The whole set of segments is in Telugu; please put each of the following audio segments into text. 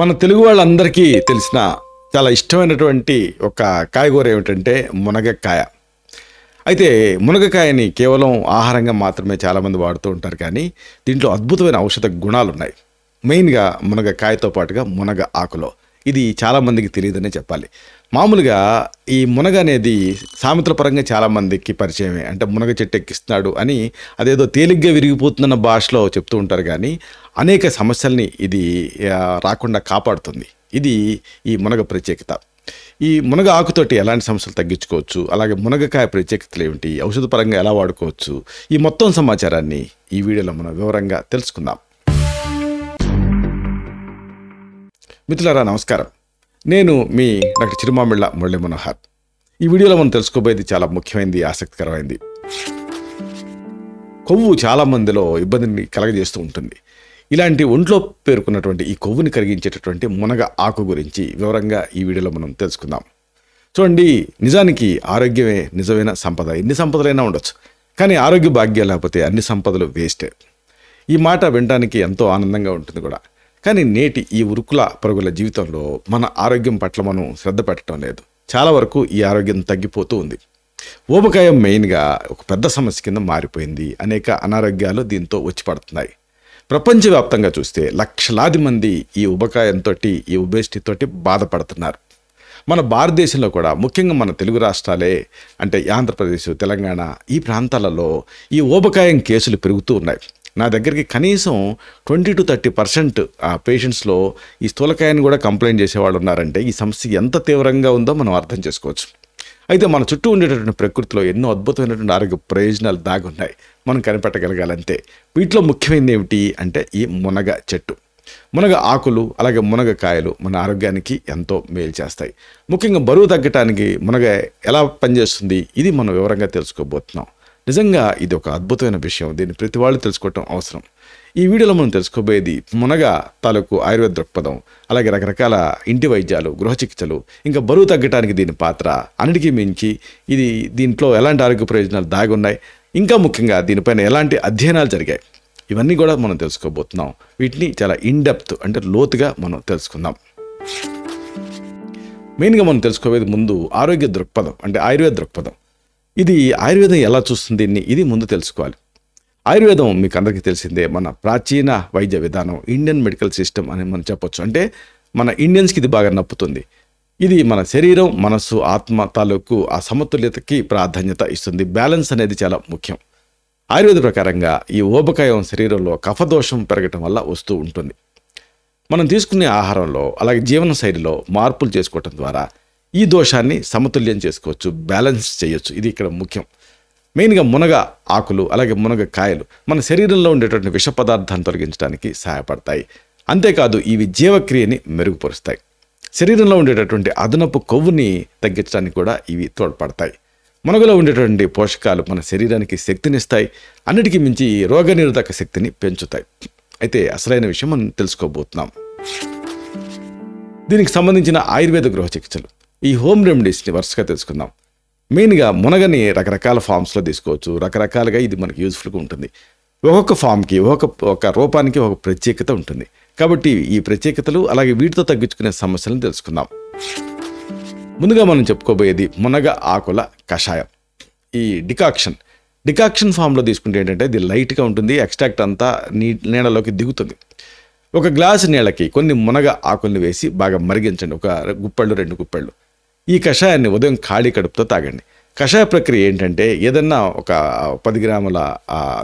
మన తెలుగు వాళ్ళందరికీ తెలిసిన చాలా ఇష్టమైనటువంటి ఒక కాయగూర ఏమిటంటే మునగకాయ. అయితే మునగకాయని కేవలం ఆహారంగా మాత్రమే చాలామంది వాడుతూ ఉంటారు, కానీ దీంట్లో అద్భుతమైన ఔషధ గుణాలు ఉన్నాయి. మెయిన్గా మునగకాయతో పాటుగా మునగ ఆకులో ఇది చాలామందికి తెలియదనే చెప్పాలి. మామూలుగా ఈ మునగ అనేది సామెతల పరంగా చాలామందికి పరిచయమే. అంటే మునగ చెట్టు ఎక్కిస్తున్నాడు అని అదేదో తేలిగ్గా విరిగిపోతుందన్న భాషలో చెప్తూ ఉంటారు, కానీ అనేక సమస్యల్ని ఇది రాకుండా కాపాడుతుంది. ఇది ఈ మునగ ప్రత్యేకత. ఈ మునగ ఆకుతోటి ఎలాంటి సమస్యలు తగ్గించుకోవచ్చు, అలాగే మునగకాయ ప్రత్యేకతలు ఏమిటి, ఔషధ పరంగా ఎలా వాడుకోవచ్చు, ఈ మొత్తం సమాచారాన్ని ఈ వీడియోలో మనం వివరంగా తెలుసుకుందాం. మిత్రులారా నమస్కారం, నేను మీ డాక్టర్ చిరుమామిళ్ళ మురళీ మనోహర్. ఈ వీడియోలో మనం తెలుసుకోబోయేది చాలా ముఖ్యమైనది, ఆసక్తికరమైనది. కొవ్వు చాలా మందిలో ఇబ్బందిని కలగజేస్తూ ఉంటుంది. ఇలాంటి ఒంట్లో పేరుకున్నటువంటి ఈ కొవ్వుని కరిగించేటటువంటి మునగ ఆకు గురించి వివరంగా ఈ వీడియోలో మనం తెలుసుకుందాం. చూడండి, నిజానికి ఆరోగ్యమే నిజమైన సంపద. ఎన్ని సంపదలైనా ఉండొచ్చు, కానీ ఆరోగ్య భాగ్యం లేకపోతే అన్ని సంపదలు వేస్టే. ఈ మాట వినడానికి ఎంతో ఆనందంగా ఉంటుంది కూడా, కానీ నేటి ఈ ఉరుకుల పరుగుల జీవితంలో మన ఆరోగ్యం పట్ల మనం శ్రద్ధ పెట్టడం లేదు. చాలా వరకు ఈ ఆరోగ్యం తగ్గిపోతూ ఉంది. ఊబకాయం మెయిన్గా ఒక పెద్ద సమస్య కింద మారిపోయింది. అనేక అనారోగ్యాలు దీంతో వచ్చి పడుతున్నాయి. ప్రపంచవ్యాప్తంగా చూస్తే లక్షలాది మంది ఈ ఊబకాయంతో, ఈ ఒబేసిటీతోటి బాధపడుతున్నారు. మన భారతదేశంలో కూడా ముఖ్యంగా మన తెలుగు రాష్ట్రాలే అంటే ఆంధ్రప్రదేశ్, తెలంగాణ ఈ ప్రాంతాలలో ఈ ఊబకాయం కేసులు పెరుగుతూ ఉన్నాయి. నా దగ్గరికి కనీసం 20 to 30% పేషెంట్స్లో ఈ స్థూలకాయాన్ని కూడా కంప్లైంట్ చేసేవాళ్ళు ఉన్నారంటే ఈ సమస్య ఎంత తీవ్రంగా ఉందో మనం అర్థం చేసుకోవచ్చు. అయితే మన చుట్టూ ఉండేటటువంటి ప్రకృతిలో ఎన్నో అద్భుతమైనటువంటి ఆరోగ్య ప్రయోజనాలు దాగి ఉన్నాయి, మనం కనిపెట్టగలగాలంతే. వీటిలో ముఖ్యమైనది ఏమిటి అంటే ఈ మునగ చెట్టు. మునగ ఆకులు అలాగే మునగకాయలు మన ఆరోగ్యానికి ఎంతో మేలు చేస్తాయి. ముఖ్యంగా బరువు తగ్గటానికి మునగ ఎలా పనిచేస్తుంది ఇది మనం వివరంగా తెలుసుకోబోతున్నాం. నిజంగా ఇది ఒక అద్భుతమైన విషయం, దీన్ని ప్రతి వాళ్ళు తెలుసుకోవటం అవసరం. ఈ వీడియోలో మనం తెలుసుకోబోయేది మునగ తాలూకు ఆయుర్వేద దృక్పథం, అలాగే రకరకాల ఇంటి వైద్యాలు, గృహ చికిత్సలు, ఇంకా బరువు తగ్గడానికి దీని పాత్ర, అన్నిటికీ మించి ఇది దీంట్లో ఎలాంటి ఆరోగ్య ప్రయోజనాలు దాగి ఉన్నాయి, ఇంకా ముఖ్యంగా దీనిపైన ఎలాంటి అధ్యయనాలు జరిగాయి, ఇవన్నీ కూడా మనం తెలుసుకోబోతున్నాం. వీటిని చాలా ఇన్డెప్త్ అంటే లోతుగా మనం తెలుసుకుందాం. మెయిన్గా మనం తెలుసుకోబోయేది ముందు ఆరోగ్య దృక్పథం అంటే ఆయుర్వేద దృక్పథం. ఇది ఆయుర్వేదం ఎలా చూస్తుంది ఇది ముందు తెలుసుకోవాలి. ఆయుర్వేదం మీకు అందరికీ తెలిసిందే, మన ప్రాచీన వైద్య విధానం, ఇండియన్ మెడికల్ సిస్టమ్ అని మనం చెప్పొచ్చు. అంటే మన ఇండియన్స్కి ఇది బాగా నప్పుతుంది. ఇది మన శరీరం, మనస్సు, ఆత్మ తాలూకు ఆ సమతుల్యతకి ప్రాధాన్యత ఇస్తుంది. బ్యాలెన్స్ అనేది చాలా ముఖ్యం. ఆయుర్వేద ప్రకారంగా ఈ ఊబకాయం శరీరంలో కఫదోషం పెరగటం వల్ల వస్తూ ఉంటుంది. మనం తీసుకునే ఆహారంలో అలాగే జీవన శైలిలో మార్పులు చేసుకోవటం ద్వారా ఈ దోషాన్ని సమతుల్యం చేసుకోవచ్చు, బ్యాలెన్స్ చేయొచ్చు. ఇది ఇక్కడ ముఖ్యం. మెయిన్గా మునగ ఆకులు అలాగే మునగ కాయలు మన శరీరంలో ఉండేటువంటి విష పదార్థాన్ని తొలగించడానికి సహాయపడతాయి. అంతేకాదు ఇవి జీవక్రియని మెరుగుపరుస్తాయి. శరీరంలో ఉండేటటువంటి అదనపు కొవ్వుని తగ్గించడానికి కూడా ఇవి తోడ్పడతాయి. మునగలో ఉండేటువంటి పోషకాలు మన శరీరానికి శక్తినిస్తాయి, అన్నిటికీ మించి రోగనిరోధక శక్తిని పెంచుతాయి. అయితే అసలైన విషయం మనం తెలుసుకోబోతున్నాం. దీనికి సంబంధించిన ఆయుర్వేద గృహ చికిత్సలు, ఈ హోమ్ రెమెడీస్ని వరుసగా తెలుసుకుందాం. మెయిన్గా మునగని రకరకాల ఫామ్స్లో తీసుకోవచ్చు. రకరకాలుగా ఇది మనకి యూజ్ఫుల్గా ఉంటుంది. ఒక్కొక్క ఫామ్కి ఒక రూపానికి ఒక ప్రత్యేకత ఉంటుంది. కాబట్టి ఈ ప్రత్యేకతలు అలాగే వీటితో తగ్గించుకునే సమస్యలను తెలుసుకుందాం. ముందుగా మనం చెప్పుకోబోయేది మునగ ఆకుల కషాయం. ఈ డికాక్షన్ ఫామ్లో తీసుకుంటే ఏంటంటే ఇది లైట్గా ఉంటుంది, ఎక్స్ట్రాక్ట్ అంతా నీళ్ళలోకి దిగుతుంది. ఒక గ్లాసు నీళ్ళకి కొన్ని మునగ ఆకుల్ని వేసి బాగా మరిగించండి, ఒక గుప్పెళ్ళు 2 గుప్పెళ్ళు. ఈ కషాయాన్ని ఉదయం ఖాళీ కడుపుతో తాగండి. కషాయ ప్రక్రియ ఏంటంటే ఏదన్నా ఒక 10 గ్రాముల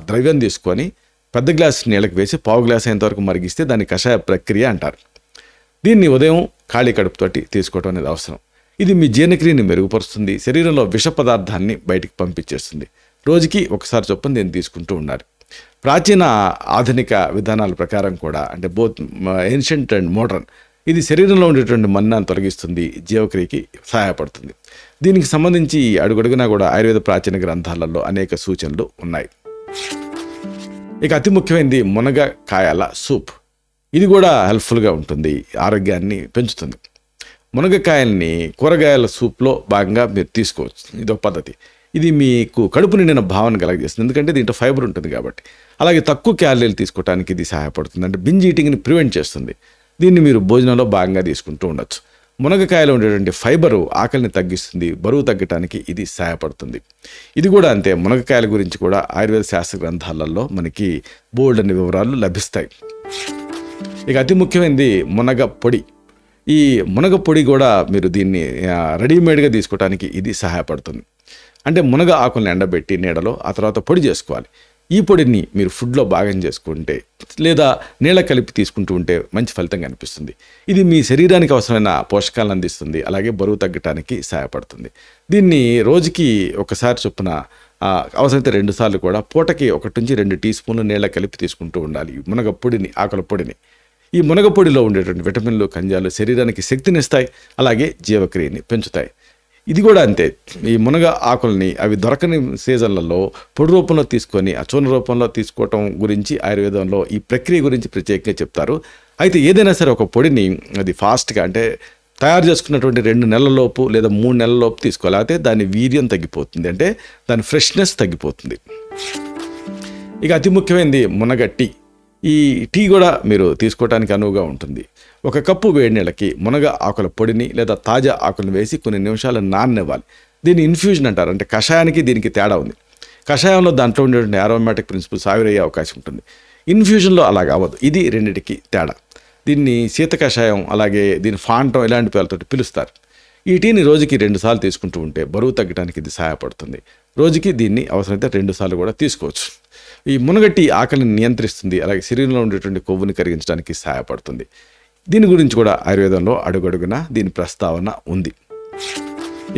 ద్రవ్యం తీసుకొని పెద్ద గ్లాసు నీళ్ళకి వేసి పావు గ్లాసు అయ్యేంతవరకు మరిగిస్తే దాన్ని కషాయ ప్రక్రియ అంటారు. దీన్ని ఉదయం ఖాళీ కడుపుతోటి తీసుకోవడం అనేది అవసరం. ఇది మీ జీర్ణక్రియని మెరుగుపరుస్తుంది, శరీరంలో విష పదార్థాన్ని బయటికి పంపించేస్తుంది. రోజుకి ఒకసారి చొప్పున దీన్ని తీసుకుంటూ ఉండాలి. ప్రాచీన ఆధునిక విధానాల ప్రకారం కూడా అంటే బోత్ ఏన్షియంట్ అండ్ మోడర్న్, ఇది శరీరంలో ఉండేటువంటి మన్నాన్ని తొలగిస్తుంది, జీవక్రియకి సహాయపడుతుంది. దీనికి సంబంధించి అడుగడుగునా కూడా ఆయుర్వేద ప్రాచీన గ్రంథాలలో అనేక సూచనలు ఉన్నాయి. ఇక అతి ముఖ్యమైనది మునగకాయల సూప్. ఇది కూడా హెల్ప్ఫుల్గా ఉంటుంది, ఆరోగ్యాన్ని పెంచుతుంది. మునగకాయల్ని కూరగాయల సూప్లో భాగంగా మీరు తీసుకోవచ్చు. ఇదొక పద్ధతి. ఇది మీకు కడుపు నిండిన భావన కలగజేస్తుంది, ఎందుకంటే దీంట్లో ఫైబర్ ఉంటుంది కాబట్టి. అలాగే తక్కువ క్యాలరీలు తీసుకోవడానికి ఇది సహాయపడుతుంది, అంటే బింజ్ ఈటింగ్ని ప్రివెంట్ చేస్తుంది. దీన్ని మీరు భోజనంలో భాగంగా తీసుకుంటూ ఉండొచ్చు. మునగకాయలో ఉండేటువంటి ఫైబరు ఆకలిని తగ్గిస్తుంది, బరువు తగ్గటానికి ఇది సహాయపడుతుంది. ఇది కూడా అంతే, మునగకాయల గురించి కూడా ఆయుర్వేద శాస్త్ర గ్రంథాలలో మనకి బోల్డ్ అనే వివరాలు లభిస్తాయి. ఇక అతి ముఖ్యమైనది మునగ పొడి. ఈ మునగ పొడి కూడా మీరు దీన్ని రెడీమేడ్గా తీసుకోవడానికి ఇది సహాయపడుతుంది. అంటే మునగ ఆకులను ఎండబెట్టి నీడలో ఆ తర్వాత పొడి చేసుకోవాలి. ఈ పొడిని మీరు ఫుడ్లో భాగం చేసుకుంటే లేదా నీళ్ళ కలిపి తీసుకుంటూ ఉంటే మంచి ఫలితం కనిపిస్తుంది. ఇది మీ శరీరానికి అవసరమైన పోషకాలను అందిస్తుంది, అలాగే బరువు తగ్గటానికి సహాయపడుతుంది. దీన్ని రోజుకి ఒకసారి చొప్పున అవసరమైతే 2 సార్లు కూడా పూటకి 1 నుంచి 2 టీ స్పూన్లు నీళ్ళ కలిపి తీసుకుంటూ ఉండాలి మునగ పొడిని, ఆకుల పొడిని. ఈ మునగ పొడిలో ఉండేటువంటి విటమిన్లు, ఖనిజాలు శరీరానికి శక్తినిస్తాయి, అలాగే జీవక్రియని పెంచుతాయి. ఇది కూడా అంతే, ఈ మునగ ఆకుల్ని అవి దొరకని సీజన్లలో పొడి రూపంలో తీసుకొని ఆ చూర్ణ రూపంలో తీసుకోవటం గురించి ఆయుర్వేదంలో ఈ ప్రక్రియ గురించి ప్రత్యేకంగా చెప్తారు. అయితే ఏదైనా సరే ఒక పొడిని అది ఫాస్ట్గా అంటే తయారు చేసుకున్నటువంటి 2 నెలలలోపు లేదా 3 నెలలలోపు తీసుకోవాలి. అయితే దాని వీర్యం తగ్గిపోతుంది, అంటే దాని ఫ్రెష్నెస్ తగ్గిపోతుంది. ఇక అతి ముఖ్యమైనది మునగ టీ. ఈ టీ కూడా మీరు తీసుకోవడానికి అనువుగా ఉంటుంది. 1 కప్పు వేడి నీళ్ళకి మునగ ఆకుల పొడిని లేదా తాజా ఆకులను వేసి కొన్ని నిమిషాలు నాననివ్వాలి. దీన్ని ఇన్ఫ్యూజన్ అంటారు, అంటే కషాయానికి దీనికి తేడా ఉంది. కషాయంలో దాంట్లో ఉండేటువంటి అరోమాటిక్ ప్రిన్సిపల్స్ ఆవిరయ్యే అవకాశం ఉంటుంది. ఇన్ఫ్యూజన్లో అలాగ అవ్వదు. ఇది రెండింటికి తేడా. దీన్ని శీత కషాయం, అలాగే దీన్ని ఫాంటం ఇలాంటి పేర్లతో పిలుస్తారు. ఈ టీని రోజుకి 2 సార్లు తీసుకుంటూ ఉంటే బరువు తగ్గడానికి ఇది సహాయపడుతుంది. రోజుకి దీన్ని అవసరమైతే 2 సార్లు కూడా తీసుకోవచ్చు. ఈ మునగట్టి ఆకలిని నియంత్రిస్తుంది, అలాగే శరీరంలో ఉండేటువంటి కొవ్వుని కరిగించడానికి సహాయపడుతుంది. దీని గురించి కూడా ఆయుర్వేదంలో అడుగడుగున దీని ప్రస్తావన ఉంది.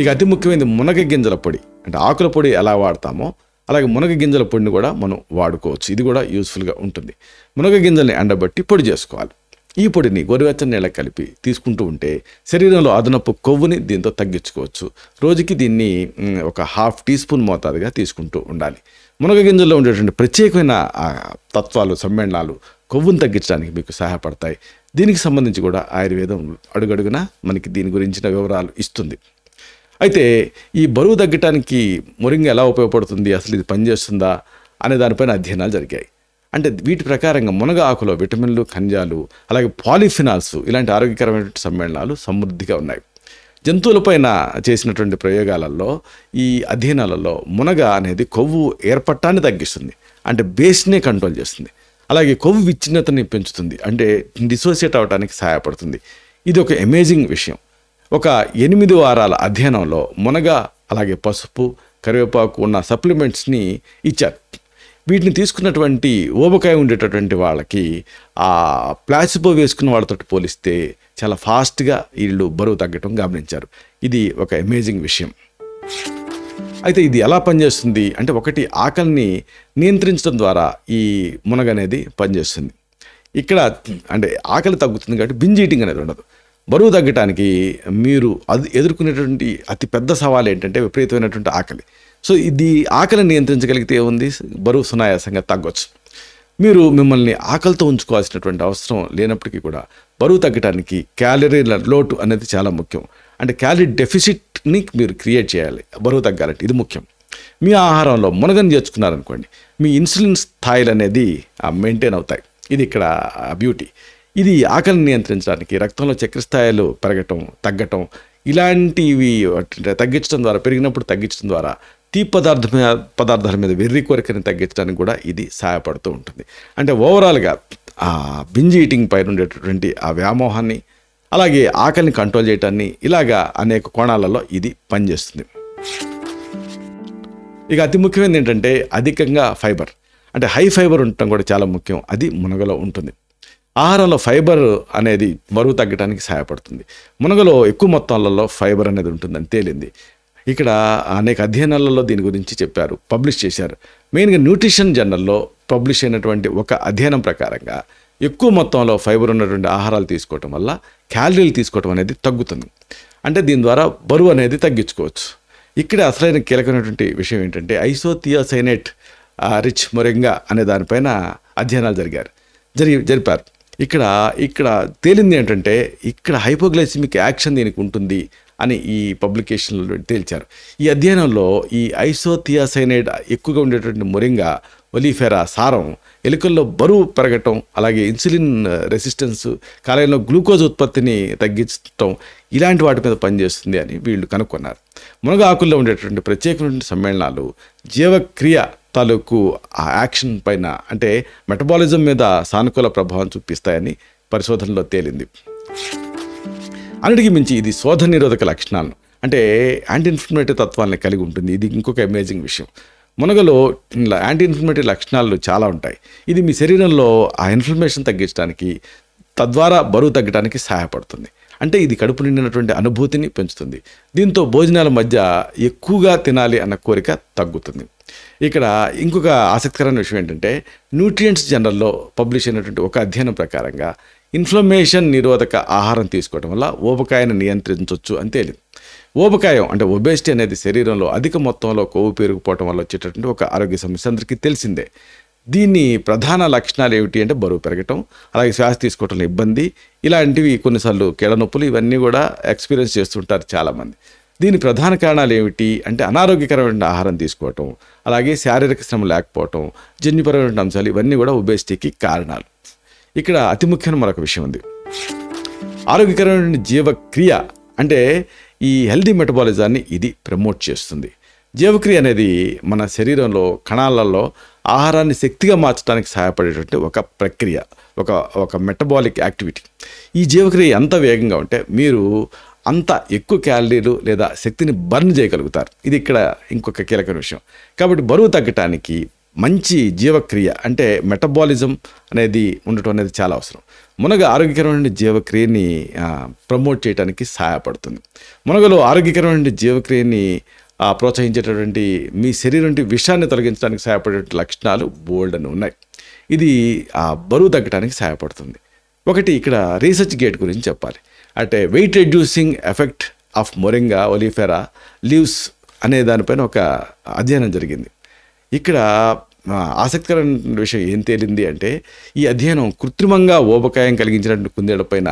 ఇక అతి ముఖ్యమైనది మునగ గింజల పొడి. అంటే ఆకుల పొడి ఎలా వాడతామో అలాగే మునగ గింజల పొడిని కూడా మనం వాడుకోవచ్చు. ఇది కూడా యూస్ఫుల్గా ఉంటుంది. మునగ గింజల్ని ఎండబెట్టి పొడి చేసుకోవాలి. ఈ పొడిని గోరువెచ్చని నీళ్ళకి కలిపి తీసుకుంటూ ఉంటే శరీరంలో అదనపు కొవ్వుని దీంతో తగ్గించుకోవచ్చు. రోజుకి దీన్ని 1/2 టీ స్పూన్ మోతాదుగా తీసుకుంటూ ఉండాలి. మునగ గింజల్లో ఉండేటువంటి ప్రత్యేకమైన తత్వాలు, సమ్మేళనాలు కొవ్వును తగ్గించడానికి మీకు సహాయపడతాయి. దీనికి సంబంధించి కూడా ఆయుర్వేదం అడుగడుగున మనకి దీని గురించిన వివరాలు ఇస్తుంది. అయితే ఈ బరువు తగ్గటానికి మొరింగ ఎలా ఉపయోగపడుతుంది, అసలు ఇది పనిచేస్తుందా అనే దానిపైన అధ్యయనాలు జరిగాయి. అంటే వీటి ప్రకారంగా మునగ ఆకులో విటమిన్లు, ఖనిజాలు, అలాగే పాలిఫినాల్స్ ఇలాంటి ఆరోగ్యకరమైనటువంటి సమ్మేళనాలు సమృద్ధిగా ఉన్నాయి. జంతువులపైన చేసినటువంటి ప్రయోగాలలో, ఈ అధ్యయనాలలో మునగ అనేది కొవ్వు ఏర్పడటాన్ని తగ్గిస్తుంది, అంటే బేస్నే కంట్రోల్ చేస్తుంది. అలాగే కొవ్వు విచ్ఛిన్నతని పెంచుతుంది, అంటే డిసోసియేట్ అవ్వడానికి సహాయపడుతుంది. ఇది ఒక అమేజింగ్ విషయం. ఒక 8 వారాల అధ్యయనంలో మునగ, అలాగే పసుపు, కరివేపాకు ఉన్న సప్లిమెంట్స్ని ఇచ్చారు. వీటిని తీసుకున్నటువంటి ఊబకాయ ఉండేటటువంటి వాళ్ళకి ఆ ప్లాసిబో వేసుకున్న వాళ్ళతో పోలిస్తే చాలా ఫాస్ట్గా వీళ్ళు బరువు తగ్గటం గమనించారు. ఇది ఒక అమేజింగ్ విషయం. అయితే ఇది ఎలా పనిచేస్తుంది అంటే, ఒకటి ఆకలిని నియంత్రించడం ద్వారా ఈ మునగ అనేది పనిచేస్తుంది. ఇక్కడ అంటే ఆకలి తగ్గుతుంది కాబట్టి బింజ్ ఈటింగ్ అనేది ఉండదు. బరువు తగ్గటానికి మీరు ఎదుర్కొనేటువంటి అతి పెద్ద సవాల్ ఏంటంటే విపరీతమైనటువంటి ఆకలి. సో ఇది ఆకలిని నియంత్రించగలిగితే ఏముంది, బరువు సునాయాసంగా తగ్గొచ్చు. మీరు మిమ్మల్ని ఆకలితో ఉంచుకోవాల్సినటువంటి అవసరం లేనప్పటికీ కూడా బరువు తగ్గడానికి క్యాలరీల లోటు అనేది చాలా ముఖ్యం. అంటే క్యాలరీ డెఫిసిట్ని మీరు క్రియేట్ చేయాలి బరువు తగ్గాలంటే, ఇది ముఖ్యం. మీ ఆహారంలో మునగని చేర్చుకున్నారనుకోండి, మీ ఇన్సులిన్ స్థాయిలు అనేది మెయింటైన్ అవుతాయి. ఇది ఇక్కడ బ్యూటీ. ఇది ఆకలిని నియంత్రించడానికి, రక్తంలో చక్కెర స్థాయిలు పెరగటం, తగ్గటం ఇలాంటివి తగ్గించడం ద్వారా, పెరిగినప్పుడు తగ్గించడం ద్వారా తీపి పదార్థాల మీద వెర్రి కోరికని తగ్గించడానికి కూడా ఇది సహాయపడుతూ ఉంటుంది. అంటే ఓవరాల్గా ఆ బింజ్ ఈటింగ్ పైన ఉండేటటువంటి ఆ వ్యామోహాన్ని, అలాగే ఆకలిని కంట్రోల్ చేయటాన్ని, ఇలాగా అనేక కోణాలలో ఇది పనిచేస్తుంది. ఇక అతి ముఖ్యమైనది ఏంటంటే అధికంగా ఫైబర్, అంటే హై ఫైబర్ ఉండటం కూడా చాలా ముఖ్యం. అది మునగలో ఉంటుంది. ఆహారంలో ఫైబర్ అనేది బరువు తగ్గడానికి సహాయపడుతుంది. మునగలో ఎక్కువ మొత్తాలలో ఫైబర్ అనేది ఉంటుందని తేలింది. ఇక్కడ అనేక అధ్యయనాలలో దీని గురించి చెప్పారు, పబ్లిష్ చేశారు. మెయిన్గా న్యూట్రిషన్ జర్నల్లో పబ్లిష్ అయినటువంటి ఒక అధ్యయనం ప్రకారంగా ఎక్కువ మొత్తంలో ఫైబర్ ఉన్నటువంటి ఆహారాలు తీసుకోవటం వల్ల క్యాలరీలు తీసుకోవటం అనేది తగ్గుతుంది. అంటే దీని ద్వారా బరువు అనేది తగ్గించుకోవచ్చు. ఇక్కడ అసలైన కీలకమైనటువంటి విషయం ఏంటంటే ఐసోథియాసైనేట్ రిచ్ మొరింగా అనే దానిపైన అధ్యయనాలు జరిపారు. ఇక్కడ తేలింది ఏంటంటే ఇక్కడ హైపోగ్లైసిమిక్ యాక్షన్ దీనికి ఉంటుంది అని ఈ పబ్లికేషన్లో తేల్చారు. ఈ అధ్యయనంలో ఈ ఐసోథియాసైనైడ్ ఎక్కువగా ఉండేటువంటి మొరింగా ఒలిఫెరా సారం ఎలుకల్లో బరువు పెరగటం, అలాగే ఇన్సులిన్ రెసిస్టెన్స్, కాలేయంలో గ్లూకోజ్ ఉత్పత్తిని తగ్గించటం, ఇలాంటి వాటి మీద పనిచేస్తుంది అని వీళ్ళు కనుక్కున్నారు. మునగ ఆకుల్లో ఉండేటువంటి ప్రత్యేకమైన సమ్మేళనాలు జీవక్రియ తాలూకు ఆ యాక్షన్ పైన, అంటే మెటబాలిజం మీద సానుకూల ప్రభావం చూపిస్తాయని పరిశోధనలో తేలింది. అన్నిటికీ మించి ఇది శోధ నిరోధక లక్షణాలను, అంటే యాంటీ ఇన్ఫ్లమేటరీ తత్వాన్ని కలిగి ఉంటుంది. ఇది ఇంకొక అమేజింగ్ విషయం. మునగలో యాంటీ ఇన్ఫ్లమేటరీ లక్షణాలు చాలా ఉంటాయి. ఇది మీ శరీరంలో ఆ ఇన్ఫ్లమేషన్ తగ్గించడానికి, తద్వారా బరువు తగ్గడానికి సహాయపడుతుంది. అంటే ఇది కడుపు నిండినటువంటి అనుభూతిని పెంచుతుంది. దీంతో భోజనాల మధ్య ఎక్కువగా తినాలి అన్న కోరిక తగ్గుతుంది. ఇక్కడ ఇంకొక ఆసక్తికరమైన విషయం ఏంటంటే, న్యూట్రియంట్స్ జనరల్లో పబ్లిష్ అయినటువంటి ఒక అధ్యయనం ప్రకారంగా ఇన్ఫ్లమేషన్ నిరోధక ఆహారం తీసుకోవడం వల్ల ఊబకాయాన్ని నియంత్రించవచ్చు అని తేలింది. ఊబకాయం అంటే ఒబేసిటీ అనేది శరీరంలో అధిక మొత్తంలో కొవ్వు పెరిగిపోవడం వల్ల వచ్చేటటువంటి ఒక ఆరోగ్య సమస్య అందరికీ తెలిసిందే. దీని ప్రధాన లక్షణాలు ఏమిటి అంటే బరువు పెరగటం, అలాగే శ్వాస తీసుకోవడంలో ఇబ్బంది, ఇలాంటివి కొన్నిసార్లు కీళ్ళ నొప్పులు, ఇవన్నీ కూడా ఎక్స్పీరియన్స్ చేస్తుంటారు చాలామంది. దీని ప్రధాన కారణాలు ఏమిటి అంటే అనారోగ్యకరమైన ఆహారం తీసుకోవటం, అలాగే శారీరక శ్రమ లేకపోవటం, జన్యుపరమైన అంశాలు, ఇవన్నీ కూడా ఒబేసిటీకి కారణాలు. ఇక్కడ అతి ముఖ్యమైన మరొక విషయం ఉంది. ఆరోగ్యకరమైన జీవక్రియ అంటే ఈ హెల్దీ మెటబాలిజాన్ని ఇది ప్రమోట్ చేస్తుంది. జీవక్రియ అనేది మన శరీరంలో కణాలలో ఆహారాన్ని శక్తిగా మార్చడానికి సహాయపడేటువంటి ఒక ప్రక్రియ, ఒక మెటబాలిక్ యాక్టివిటీ. ఈ జీవక్రియ ఎంత వేగంగా ఉంటే మీరు అంత ఎక్కువ క్యాలరీలు లేదా శక్తిని బర్న్ చేయగలుగుతారు. ఇది ఇక్కడ ఇంకొక కీలకమైన విషయం. కాబట్టి బరువు తగ్గటానికి మంచి జీవక్రియ అంటే మెటబాలిజం అనేది ఉండటం అనేది చాలా అవసరం. మునగ ఆరోగ్యకరమైన జీవక్రియని ప్రమోట్ చేయడానికి సహాయపడుతుంది. మునగలో ఆరోగ్యకరమైన జీవక్రియని ప్రోత్సహించేటటువంటి, మీ శరీరం విషాన్ని తొలగించడానికి సహాయపడే లక్షణాలు బోల్డ్ అని ఉన్నాయి. ఇది బరువు తగ్గడానికి సహాయపడుతుంది. ఒకటి ఇక్కడ రీసెర్చ్ గేట్ గురించి చెప్పాలి. అంటే weight reducing effect of moringa oleifera leaves అనే దానిపైన ఒక అధ్యయనం జరిగింది. ఇక్కడ ఆసక్తికరమైన విషయం ఏం తేలింది అంటే, ఈ అధ్యయనం కృత్రిమంగా ఊబకాయం కలిగించినటువంటి కుందేళ్లపైన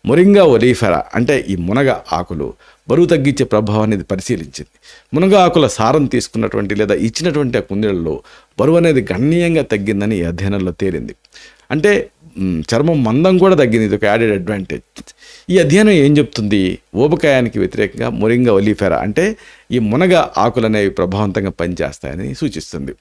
మొరింగా ఒలిఫెరా అంటే ఈ మునగ ఆకులు బరువు తగ్గించే ప్రభావాన్ని పరిశీలించింది. మునగ ఆకుల సారం తీసుకున్నటువంటి లేదా ఇచ్చినటువంటి ఆ కుందేళ్లలో బరువు అనేది గణనీయంగా తగ్గిందని ఈ అధ్యయనంలో తేలింది. అంటే చర్మం మందం కూడా తగ్గింది. ఇది ఒక యాడెడ్ అడ్వాంటేజ్. ఈ అధ్యయనం ఏం చెప్తుంది? ఊబకాయానికి వ్యతిరేకంగా మొరింగా ఒలిఫెరా అంటే ఈ మునగ ఆకులు అనేవి ప్రభావవంతంగా పనిచేస్తాయని సూచిస్తుంది.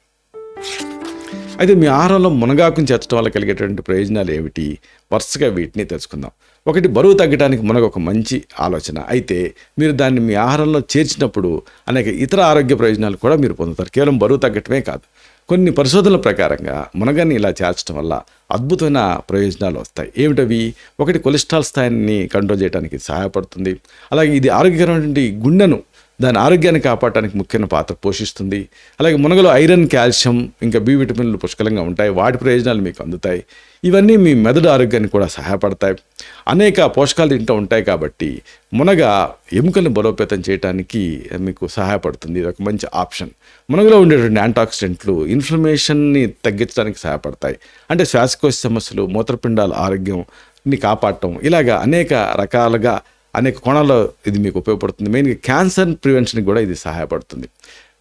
అయితే మీ ఆహారంలో మునగాకుని చేర్చడం వల్ల కలిగేటువంటి ప్రయోజనాలు ఏమిటి? వరుసగా వీటిని తెలుసుకుందాం. ఒకటి, బరువు తగ్గడానికి మునగ ఒక మంచి ఆలోచన. అయితే మీరు దాన్ని మీ ఆహారంలో చేర్చినప్పుడు అనేక ఇతర ఆరోగ్య ప్రయోజనాలు కూడా మీరు పొందుతారు. కేవలం బరువు తగ్గటమే కాదు, కొన్ని పరిశోధనల ప్రకారంగా మునగని ఇలా చేర్చడం వల్ల అద్భుతమైన ప్రయోజనాలు వస్తాయి. ఏమిటవి? ఒకటి, కొలెస్ట్రాల్ స్థాయిని కంట్రోల్ చేయడానికి సహాయపడుతుంది. అలాగే ఇది ఆరోగ్యకరమైన గుండెను, దాని ఆరోగ్యాన్ని కాపాడటానికి ముఖ్యమైన పాత్ర పోషిస్తుంది. అలాగే మునగలో ఐరన్, కాల్షియం, ఇంకా బి విటమిన్లు పుష్కలంగా ఉంటాయి. వాటి ప్రయోజనాలు మీకు అందుతాయి. ఇవన్నీ మీ మెదడు ఆరోగ్యానికి కూడా సహాయపడతాయి. అనేక పోషకాలు తింటూ ఉంటాయి కాబట్టి మునగ ఎముకలను బలోపేతం చేయడానికి మీకు సహాయపడుతుంది. ఇది ఒక మంచి ఆప్షన్. మునగలో ఉండేటువంటి యాంటాక్సిడెంట్లు ఇన్ఫ్లమేషన్ని తగ్గించడానికి సహాయపడతాయి. అంటే శ్వాసకోశ సమస్యలు, మూత్రపిండాల ఆరోగ్యంని కాపాడటం, ఇలాగా అనేక రకాలుగా అనేక కోణాల్లో ఇది మీకు ఉపయోగపడుతుంది. మెయిన్గా క్యాన్సర్ ప్రివెన్షన్కి కూడా ఇది సహాయపడుతుంది.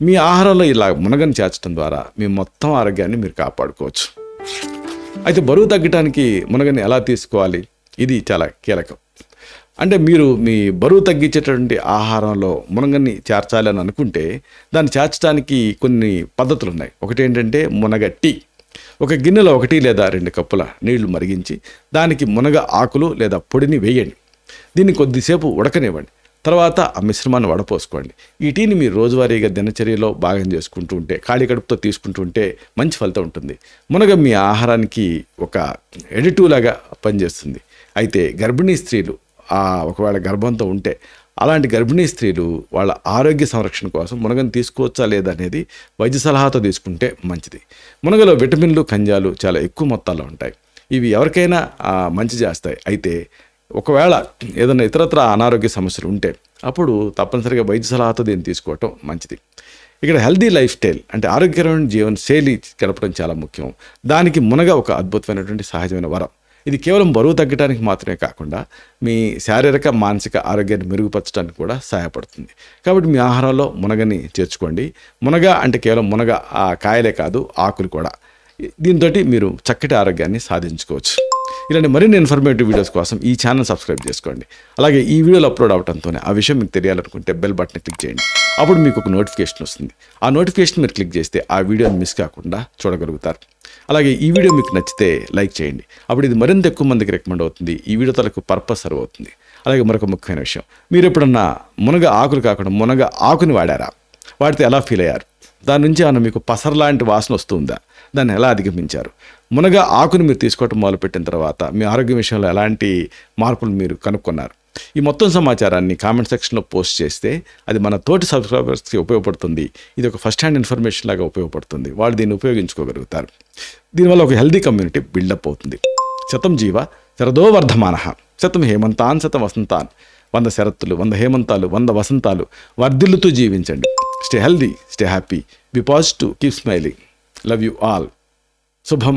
మీ ఆహారంలో ఇలా మునగని చేర్చడం ద్వారా మీ మొత్తం ఆరోగ్యాన్ని మీరు కాపాడుకోవచ్చు. అయితే బరువు తగ్గడానికి మునగని ఎలా తీసుకోవాలి? ఇది చాలా కీలకం. అంటే మీరు మీ బరువు తగ్గించేటటువంటి ఆహారంలో మునగని చేర్చాలి అని అనుకుంటే దాన్ని చేర్చడానికి కొన్ని పద్ధతులు ఉన్నాయి. ఒకటి ఏంటంటే మునగ టీ. ఒక గిన్నెలో 1 లేదా 2 కప్పుల నీళ్లు మరిగించి దానికి మునగ ఆకులు లేదా పొడిని వేయండి. దీన్ని కొద్దిసేపు ఉడకనివ్వండి. తర్వాత ఆ మిశ్రమాన్ని వడపోసుకోండి. ఈ టీని మీరు రోజువారీగా దినచర్యలో భాగం చేసుకుంటూ ఉంటే, ఖాళీ కడుపుతో తీసుకుంటూ ఉంటే మంచి ఫలితం ఉంటుంది. మునగ మీ ఆహారానికి ఒక ఎడిటివ్ లాగా పనిచేస్తుంది. అయితే గర్భిణీ స్త్రీలు ఒకవేళ గర్భంతో ఉంటే, అలాంటి గర్భిణీ స్త్రీలు వాళ్ళ ఆరోగ్య సంరక్షణ కోసం మునగను తీసుకోవచ్చా లేదా అనేది వైద్య సలహాతో తీసుకుంటే మంచిది. మునగలో విటమిన్లు, ఖనిజాలు చాలా ఎక్కువ మొత్తాల్లో ఉంటాయి. ఇవి ఎవరికైనా మంచి చేస్తాయి. అయితే ఒకవేళ ఏదైనా ఇతరత్ర అనారోగ్య సమస్యలు ఉంటే అప్పుడు తప్పనిసరిగా వైద్య సలహాతో దీన్ని తీసుకోవటం మంచిది. ఇక్కడ హెల్దీ లైఫ్ స్టైల్ అంటే ఆరోగ్యకరమైన జీవన శైలి గడపడం చాలా ముఖ్యం. దానికి మునగ ఒక అద్భుతమైనటువంటి సహజమైన వరం. ఇది కేవలం బరువు తగ్గడానికి మాత్రమే కాకుండా మీ శారీరక, మానసిక ఆరోగ్యాన్ని మెరుగుపరచడానికి కూడా సహాయపడుతుంది. కాబట్టి మీ ఆహారంలో మునగని చేర్చుకోండి. మునగ అంటే కేవలం మునగ కాయలే కాదు, ఆకులు కూడా. దీంతో మీరు చక్కటి ఆరోగ్యాన్ని సాధించుకోవచ్చు. ఇలాంటి మరిన్ని ఇన్ఫర్మేటివ్ వీడియోస్ కోసం ఈ ఛానల్ సబ్స్క్రైబ్ చేసుకోండి. అలాగే ఈ వీడియోలు అప్లోడ్ అవడంతోనే ఆ విషయం మీకు తెలియాలనుకుంటే బెల్ బటన్ క్లిక్ చేయండి. అప్పుడు మీకు ఒక నోటిఫికేషన్ వస్తుంది. ఆ నోటిఫికేషన్ మీరు క్లిక్ చేస్తే ఆ వీడియోని మిస్ కాకుండా చూడగలుగుతారు. అలాగే ఈ వీడియో మీకు నచ్చితే లైక్ చేయండి. అప్పుడు ఇది మరింత ఎక్కువ మందికి రికమెండ్ అవుతుంది. ఈ వీడియో తలకు పర్పస్ సర్వ్ అవుతుంది. అలాగే మరొక ముఖ్యమైన విషయం, మీరు ఎప్పుడన్నా మునగ ఆకులు కాకుండా మునగ ఆకుని వాడారా? వాడితే ఎలా ఫీల్ అయ్యారు? దాని నుంచి ఏమన్నా మీకు పసరలాంటి వాసన వస్తుందా? దాన్ని ఎలా అధిగమించారు? మునగ ఆకుని మీరు తీసుకోవటం మొదలుపెట్టిన తర్వాత మీ ఆరోగ్య విషయంలో ఎలాంటి మార్పులు మీరు కనుక్కున్నారు? ఈ మొత్తం సమాచారాన్ని కామెంట్ సెక్షన్లో పోస్ట్ చేస్తే అది మన తోటి సబ్స్క్రైబర్స్కి ఉపయోగపడుతుంది. ఇది ఒక ఫస్ట్ హ్యాండ్ ఇన్ఫర్మేషన్ లాగా ఉపయోగపడుతుంది. వాళ్ళు దీన్ని ఉపయోగించుకోగలుగుతారు. దీనివల్ల ఒక హెల్దీ కమ్యూనిటీ బిల్డప్ అవుతుంది. శతం జీవ శరదో వర్ధమానః, శతం హేమంతాన్ శతం వసంతాన్. 100 శరత్తులు, 100 హేమంతాలు, 100 వసంతాలు వర్ధిల్లుతూ జీవించండి. Stay healthy, stay happy, be positive, keep smiling. Love you all. శుభం.